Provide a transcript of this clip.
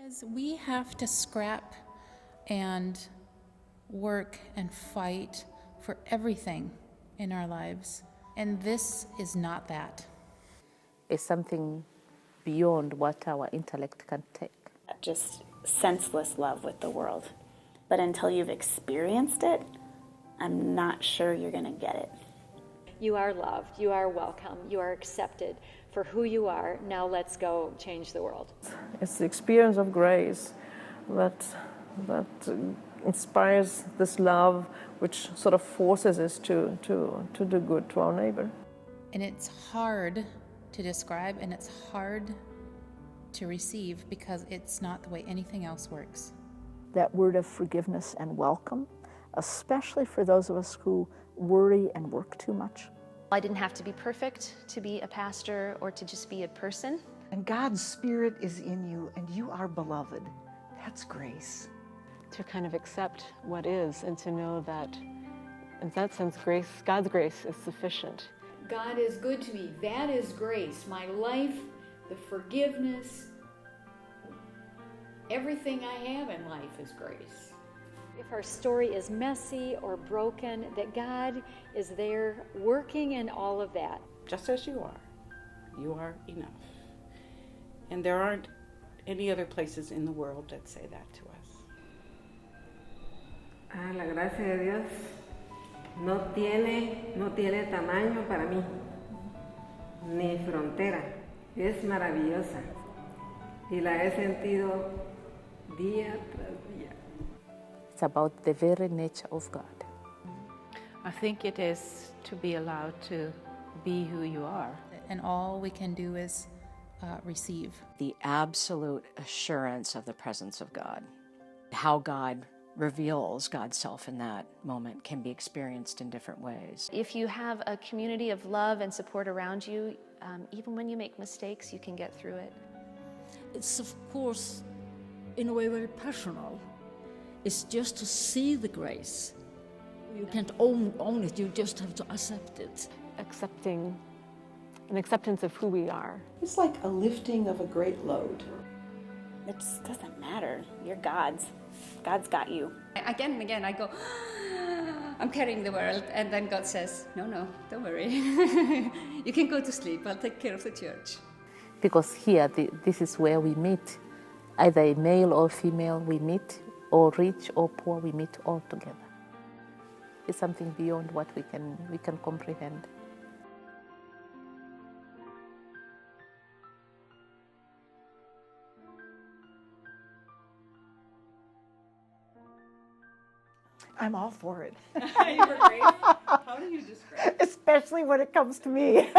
As we have to scrap and work and fight for everything in our lives, and this is not that. Is something beyond what our intellect can take. Just senseless love with the world. But until you've experienced it, I'm not sure you're going to get it. You are loved, you are welcome, you are accepted for who you are. Now let's go change the world. It's the experience of grace that inspires this love, which sort of forces us to do good to our neighbor. And it's hard to describe and it's hard to receive because it's not the way anything else works. That word of forgiveness and welcome, especially for those of us who worry and work too much. I didn't have to be perfect to be a pastor or to just be a person. And God's Spirit is in you and you are beloved. That's grace. To kind of accept what is and to know that in that sense grace, God's grace is sufficient. God is good to me. That is grace. My life, the forgiveness, everything I have in life is grace. If our story is messy or broken, that God is there working in all of that. Just as you are enough. And there aren't any other places in the world that say that to us. La gracia de Dios no tiene tamaño para mí, ni frontera. Es maravillosa y la he sentido día tras día. It's about the very nature of God. I think it is to be allowed to be who you are. And all we can do is receive. The absolute assurance of the presence of God. How God reveals God's self in that moment can be experienced in different ways. If you have a community of love and support around you, even when you make mistakes, you can get through it. It's of course, in a way, very personal. It's just to see the grace. You can't own it, you just have to accept it. Accepting an acceptance of who we are. It's like a lifting of a great load. It just doesn't matter. You're God's. God's got you. Again and again I go, I'm carrying the world, and then God says, no, don't worry. You can go to sleep, I'll take care of the church. Because here, this is where we meet. Either a male or female, we meet, or rich or poor, we meet all together. It's something beyond what we can comprehend. I'm all for it. You were great. How do you describe it? Especially when it comes to me.